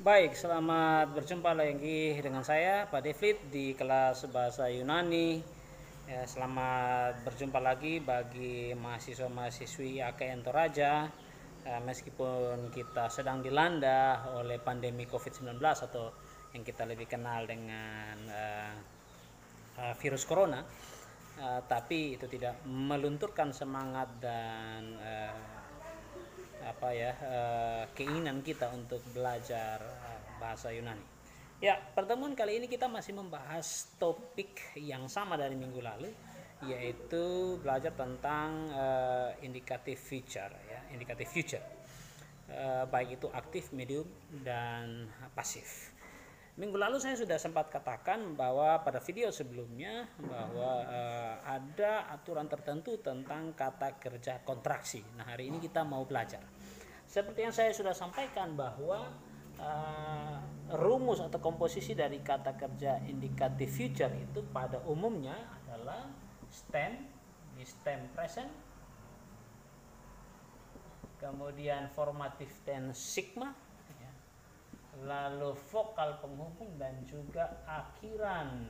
Baik, selamat berjumpa lagi dengan saya Pak Devlit di kelas Bahasa Yunani. Ya, selamat berjumpa lagi bagi mahasiswa-mahasiswi AKN Toraja. Meskipun kita sedang dilanda oleh pandemi COVID-19 atau yang kita lebih kenal dengan virus corona, tapi itu tidak melunturkan semangat dan keinginan kita untuk belajar bahasa Yunani. Ya, pertemuan kali ini kita masih membahas topik yang sama dari minggu lalu, yaitu belajar tentang indikatif future, ya, indikatif future, baik itu aktif, medium, dan pasif. Minggu lalu saya sudah sempat katakan bahwa pada video sebelumnya bahwa ada aturan tertentu tentang kata kerja kontraksi. Nah, hari ini kita mau belajar. Seperti yang saya sudah sampaikan bahwa rumus atau komposisi dari kata kerja indikatif future itu pada umumnya adalah stem, di stem present, kemudian formative tense sigma, lalu vokal penghubung dan juga akhiran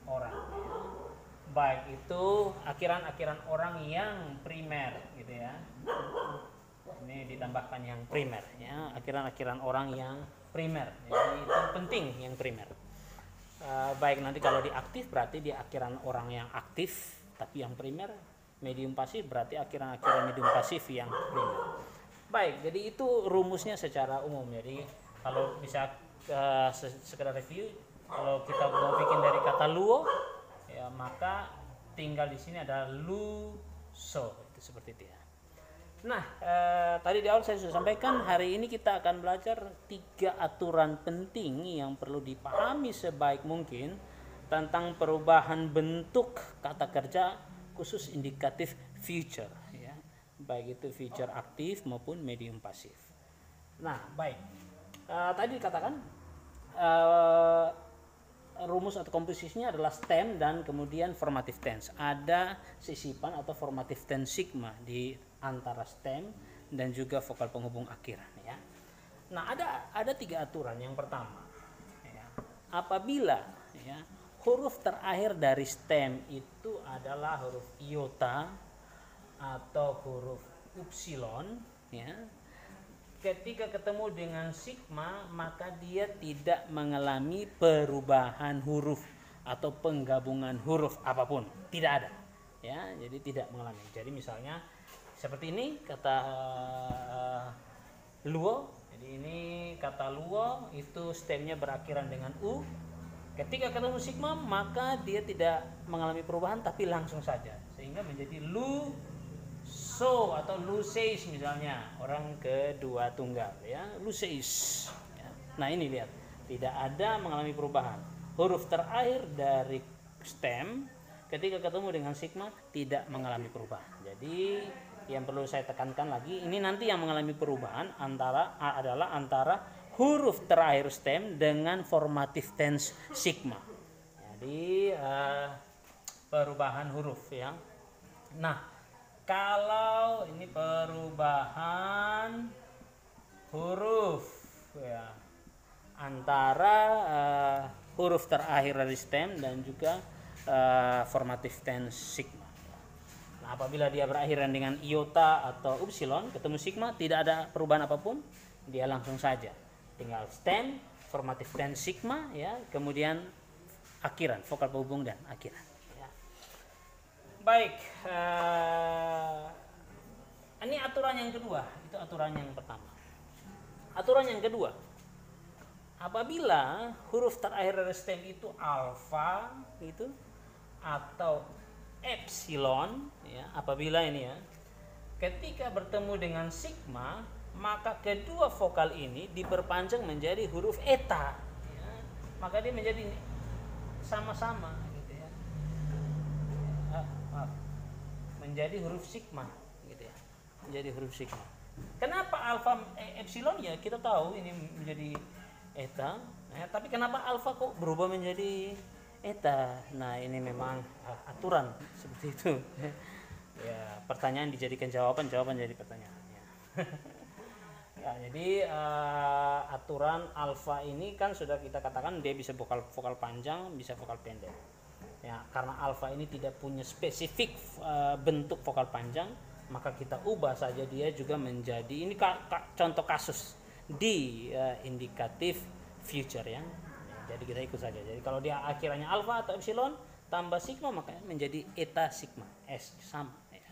orang, baik itu akhiran orang yang primer gitu ya, ini ditambahkan yang primer ya, akhiran orang yang primer, jadi itu penting yang primer. Baik, nanti kalau di aktif berarti di akhiran orang yang aktif tapi yang primer. Medium pasif berarti akhiran medium pasif yang primer. Baik, jadi itu rumusnya secara umum. Jadi kalau bisa sekedar review, kalau kita mau bikin dari kata luo, ya maka tinggal di sini ada luso, itu seperti itu ya. Nah, tadi di awal saya sudah sampaikan hari ini kita akan belajar 3 aturan penting yang perlu dipahami sebaik mungkin tentang perubahan bentuk kata kerja khusus indikatif future. Baik itu feature aktif maupun medium pasif. Nah, baik. Tadi dikatakan rumus atau komposisinya adalah stem dan kemudian formative tense. Ada sisipan atau formative tense sigma di antara stem dan juga vokal penghubung akhiran ya. Nah, ada 3 aturan. Yang pertama, ya, apabila ya, huruf terakhir dari stem itu adalah huruf iota atau huruf upsilon ya, ketika ketemu dengan sigma maka dia tidak mengalami perubahan huruf atau penggabungan huruf apapun, tidak ada ya, jadi tidak mengalami. Jadi misalnya seperti ini kata luo, jadi ini kata luo itu stemnya berakhiran dengan u. Ketika ketemu sigma maka dia tidak mengalami perubahan tapi langsung saja sehingga menjadi lu so atau luseis, misalnya orang kedua tunggal ya, luseis ya. Nah, ini lihat, tidak ada mengalami perubahan. Huruf terakhir dari stem ketika ketemu dengan sigma tidak mengalami perubahan. Jadi yang perlu saya tekankan lagi, ini nanti yang mengalami perubahan adalah antara huruf terakhir stem dengan formative tense sigma. Jadi perubahan huruf ya. Nah, kalau ini perubahan huruf ya antara huruf terakhir dari stem dan juga formative tense sigma. Nah, apabila dia berakhiran dengan iota atau upsilon ketemu sigma tidak ada perubahan apapun, dia langsung saja tinggal stem, formative tense sigma ya, kemudian akhiran, vokal penghubung dan akhiran. Baik, ini aturan yang kedua, itu aturan yang pertama. Aturan yang kedua, apabila huruf terakhir dari stem itu alfa gitu atau epsilon ya, apabila ini ya, ketika bertemu dengan sigma maka kedua vokal ini diperpanjang menjadi huruf eta ya, maka dia menjadi sama-sama menjadi huruf sigma gitu ya, menjadi huruf sigma. Kenapa alfa epsilon ya kita tahu ini menjadi eta ya, tapi kenapa alfa kok berubah menjadi eta? Nah, ini memang aturan seperti itu ya, pertanyaan dijadikan jawaban jadi pertanyaan ya. Ya, jadi aturan alfa ini kan sudah kita katakan dia bisa vokal panjang, bisa vokal pendek. Ya, karena alfa ini tidak punya spesifik bentuk vokal panjang, maka kita ubah saja dia juga menjadi ini contoh kasus di indikatif future ya. Jadi kita ikut saja. Jadi kalau dia akhirannya alfa atau epsilon tambah sigma maka menjadi eta sigma s sama ya.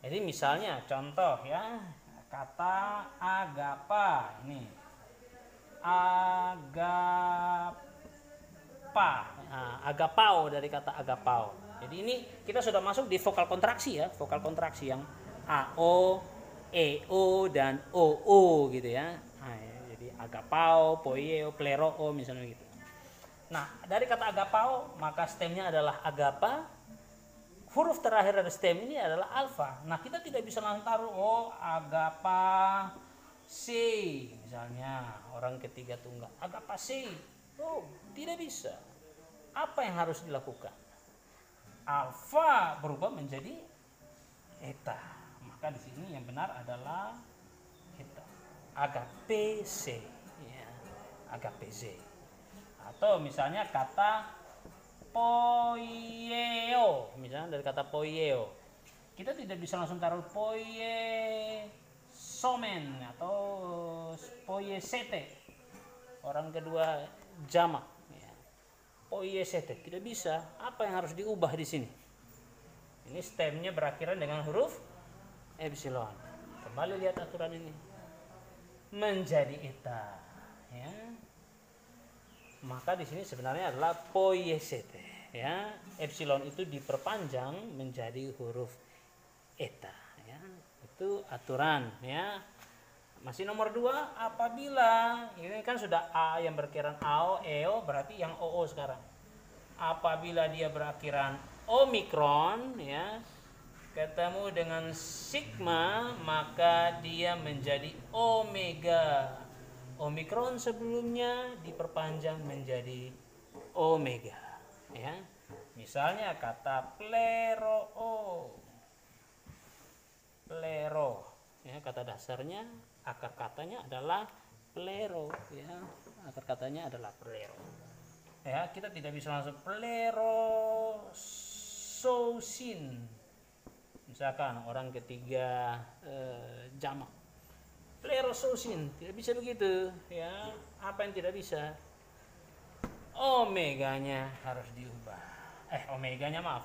Jadi misalnya contoh ya, kata agapa ini agapao dari kata agapao. Jadi ini kita sudah masuk di vokal kontraksi ya, vokal kontraksi yang ao, eo dan oo gitu ya. Nah, ya jadi agapao, poieo, pleroo misalnya gitu. Nah, dari kata agapao maka stemnya adalah agapa. Huruf terakhir dari stem ini adalah alfa. Nah, kita tidak bisa langsung taruh agapa C misalnya, orang ketiga tunggal agapa C. Oh, tidak bisa. Apa yang harus dilakukan? Alfa berubah menjadi eta. Maka di sini yang benar adalah eta. Agape C ya. Agape C. Atau misalnya kata poieo, misalnya dari kata poieo, kita tidak bisa langsung taruh poie somen atau poie sete, orang kedua jamak, ya. Poie sete tidak bisa. Apa yang harus diubah di sini? Ini stemnya berakhiran dengan huruf epsilon. Kembali lihat aturan ini, menjadi eta, ya. Maka di sini sebenarnya adalah poiesete ya. Epsilon itu diperpanjang menjadi huruf eta ya. Itu aturan ya. Masih nomor 2, apabila ini kan sudah a yang berakhiran ao, eo berarti yang oo sekarang. Apabila dia berakhiran omikron ya, ketemu dengan sigma maka dia menjadi omega. Omikron sebelumnya diperpanjang menjadi omega ya. Misalnya kata plero ya, kata dasarnya akar katanya adalah plero ya. Akar katanya adalah plero. Ya, kita tidak bisa langsung plerososin. Misalkan orang ketiga jamak plerososin, tidak bisa begitu ya. Apa yang tidak bisa? Omeganya harus diubah.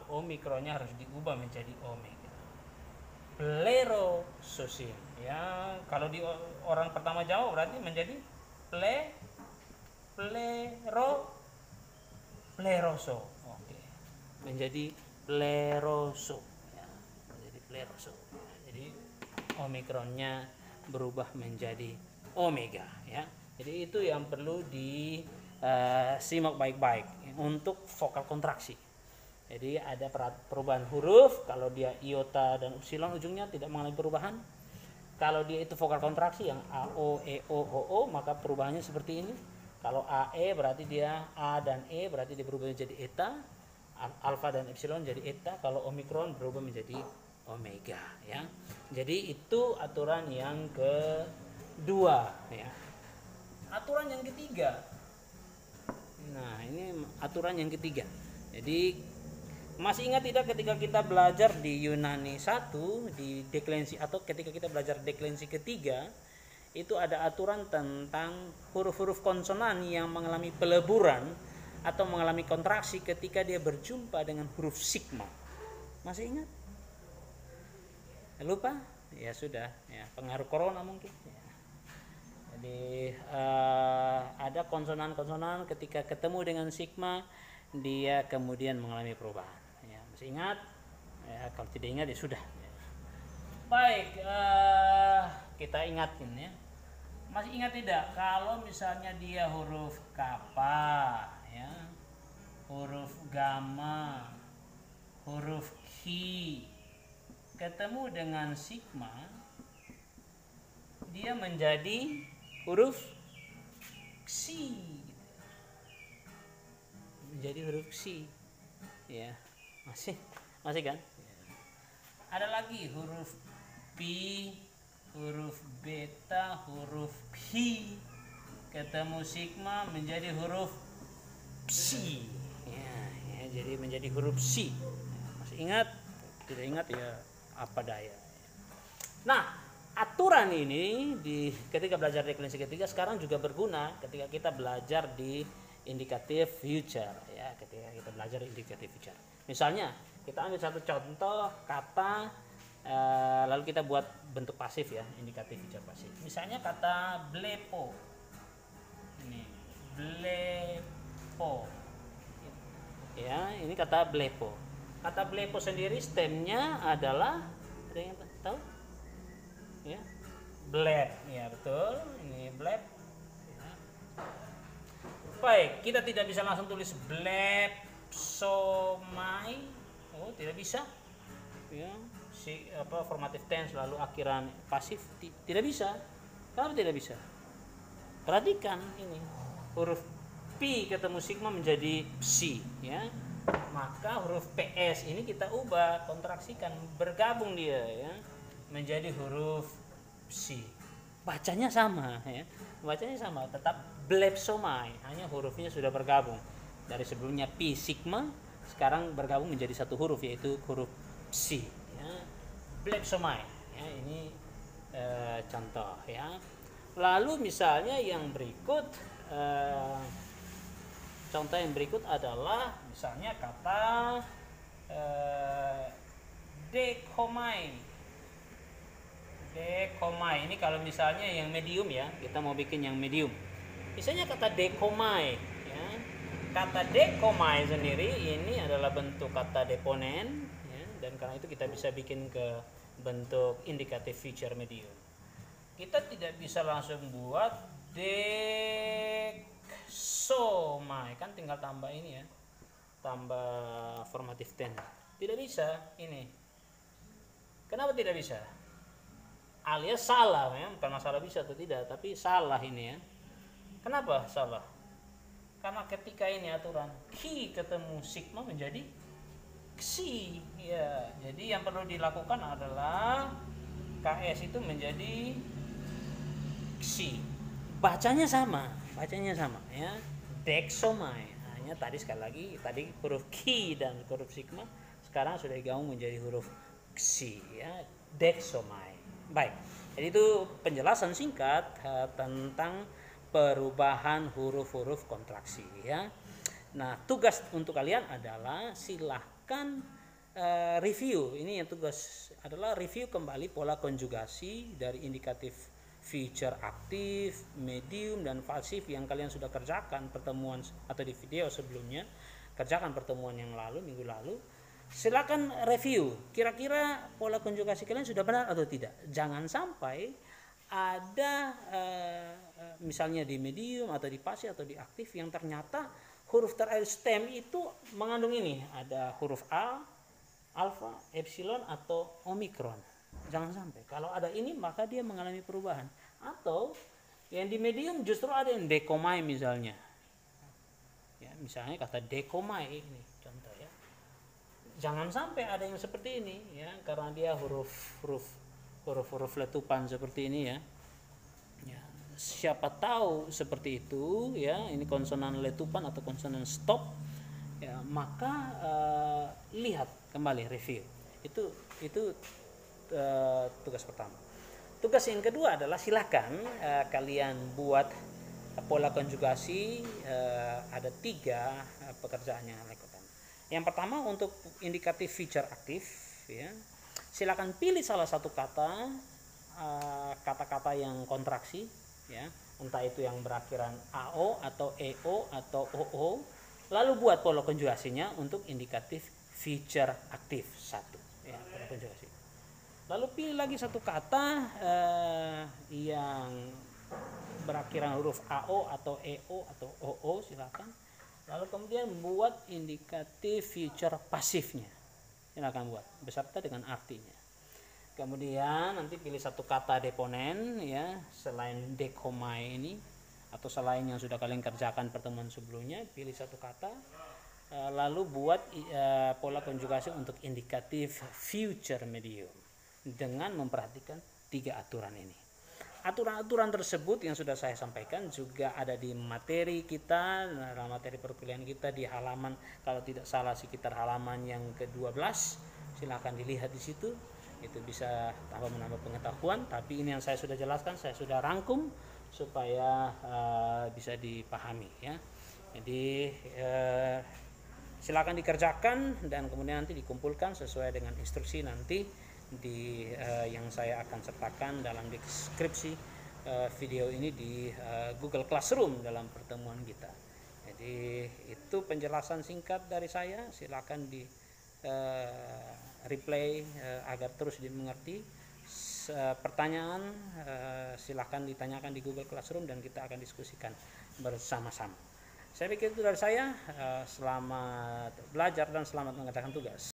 Omikronnya harus diubah menjadi omega. Plerososin ya. Kalau di orang pertama Jawa berarti menjadi pleroso. Oke. Menjadi pleroso ya. Menjadi pleroso. Jadi omikronnya berubah menjadi omega ya. Jadi itu yang perlu disimak baik-baik untuk vokal kontraksi. Jadi ada perubahan huruf. Kalau dia iota dan epsilon ujungnya tidak mengalami perubahan. Kalau dia itu vokal kontraksi yang ao, eo, oo maka perubahannya seperti ini. Kalau ae berarti dia a dan e berarti dia berubah menjadi eta. Alfa dan epsilon jadi eta. Kalau omikron berubah menjadi omega ya. Jadi itu aturan yang kedua ya. Aturan yang ketiga. Nah, ini aturan yang ketiga. Jadi masih ingat tidak ketika kita belajar di Yunani 1 di deklensi atau ketika kita belajar deklensi ketiga itu ada aturan tentang huruf-huruf konsonan yang mengalami peleburan atau mengalami kontraksi ketika dia berjumpa dengan huruf sigma. Masih ingat? Lupa? Ya sudah ya, pengaruh corona mungkin ya. Jadi ada konsonan-konsonan ketika ketemu dengan sigma dia kemudian mengalami perubahan ya. Masih ingat? Ya, kalau tidak ingat ya sudah ya. Baik, kita ingatin ya. Masih ingat tidak kalau misalnya dia huruf kappa ya, huruf gamma, huruf ki ketemu dengan sigma dia menjadi huruf xi, menjadi huruf xi ya. Masih kan ada lagi huruf pi, huruf beta, huruf P ketemu sigma menjadi huruf psi. Ya, jadi menjadi huruf psi. Masih ingat? Tidak ingat ya apa daya. Nah, aturan ini ketika belajar definisi ketiga sekarang juga berguna ketika kita belajar di indikatif future ya, ketika kita belajar indikatif future. Misalnya, kita ambil satu contoh kata lalu kita buat bentuk pasif ya, indikatif future pasif. Misalnya kata blepo. Ini blepo. Ya, ini kata blepo. Kata blepo sendiri stemnya adalah, ada yang tahu? Ya, blep. Ya, betul. Ini blep. Ya. Baik, kita tidak bisa langsung tulis blep somai. Oh, tidak bisa. Ya, formative tense lalu akhiran pasif tidak bisa. Kenapa tidak bisa? Perhatikan ini, huruf P ketemu sigma menjadi psi ya. Maka huruf PS ini kita ubah, kontraksikan, bergabung dia ya menjadi huruf psi. Bacanya sama ya. Bacanya sama, tetap blepsomai, hanya hurufnya sudah bergabung. Dari sebelumnya P sigma sekarang bergabung menjadi satu huruf yaitu huruf psi ya. Blepsomai ya, ini contoh ya. Lalu misalnya yang berikut contoh yang berikut adalah misalnya kata dekomai. Dekomai ini kalau misalnya yang medium ya, kita mau bikin yang medium. Misalnya kata dekomai ya. Kata dekomai sendiri ini adalah bentuk kata deponen ya, dan karena itu kita bisa bikin ke bentuk indikatif future medium. Kita tidak bisa langsung buat deksomai, kan tinggal tambah ini ya, tambah formative tense. Tidak bisa ini. Kenapa tidak bisa? Alias salah ya, bukan masalah bisa atau tidak, tapi salah ini ya. Kenapa salah? Karena ketika ini aturan ki ketemu sigma menjadi ksi ya. Jadi yang perlu dilakukan adalah KS itu menjadi ksi. Bacanya sama ya. Deksomai. Hanya tadi sekali lagi tadi huruf ki dan huruf sigma sekarang sudah digabung menjadi huruf ksi ya. Deksomai. Baik. Jadi itu penjelasan singkat tentang perubahan huruf-huruf kontraksi ya. Nah, tugas untuk kalian adalah silahkan review. Ini yang tugas adalah review kembali pola konjugasi dari indikatif future aktif, medium dan pasif yang kalian sudah kerjakan pertemuan atau di video sebelumnya, kerjakan pertemuan yang lalu, minggu lalu. Silakan review. Kira-kira pola konjugasi kalian sudah benar atau tidak? Jangan sampai ada misalnya di medium atau di pasif atau di aktif yang ternyata huruf terakhir stem itu mengandung ini, ada huruf A, alfa, epsilon atau omikron. Jangan sampai. Kalau ada ini maka dia mengalami perubahan. Atau yang di medium justru ada yang dekomai misalnya. Ya, misalnya kata dekomai ini contoh ya. Jangan sampai ada yang seperti ini ya, karena dia huruf letupan seperti ini ya. Ya, siapa tahu seperti itu ya, ini konsonan letupan atau konsonan stop ya, maka lihat kembali review. Itu tugas pertama. Tugas yang kedua adalah silakan kalian buat pola konjugasi. Ada 3 pekerjaan yang lakukan. Yang pertama untuk indikatif future aktif ya, silakan pilih salah satu kata-kata yang kontraksi ya, entah itu yang berakhiran AO atau EO atau OO, lalu buat pola konjugasinya untuk indikatif future aktif 1 ya, pola konjugasi. Lalu pilih lagi satu kata yang berakhiran huruf AO atau EO atau OO, silakan. Lalu kemudian buat indikatif future pasifnya. Silakan buat beserta dengan artinya. Kemudian nanti pilih satu kata deponen ya, selain dekomai ini atau selain yang sudah kalian kerjakan pertemuan sebelumnya, pilih satu kata lalu buat pola konjugasi untuk indikatif future medium dengan memperhatikan 3 aturan ini. aturan-aturan tersebut yang sudah saya sampaikan juga ada di materi kita, dalam materi perkuliahan kita di halaman, kalau tidak salah sekitar halaman yang ke-12. Silahkan dilihat di situ, itu bisa tambah menambah pengetahuan. Tapi ini yang saya sudah jelaskan, saya sudah rangkum supaya bisa dipahami ya. Jadi silakan dikerjakan dan kemudian nanti dikumpulkan sesuai dengan instruksi nanti di yang saya akan sertakan dalam deskripsi video ini di Google Classroom dalam pertemuan kita. Jadi itu penjelasan singkat dari saya. Silakan di replay agar terus dimengerti. Pertanyaan silakan ditanyakan di Google Classroom dan kita akan diskusikan bersama-sama. Saya pikir itu dari saya. Selamat belajar dan selamat mengerjakan tugas.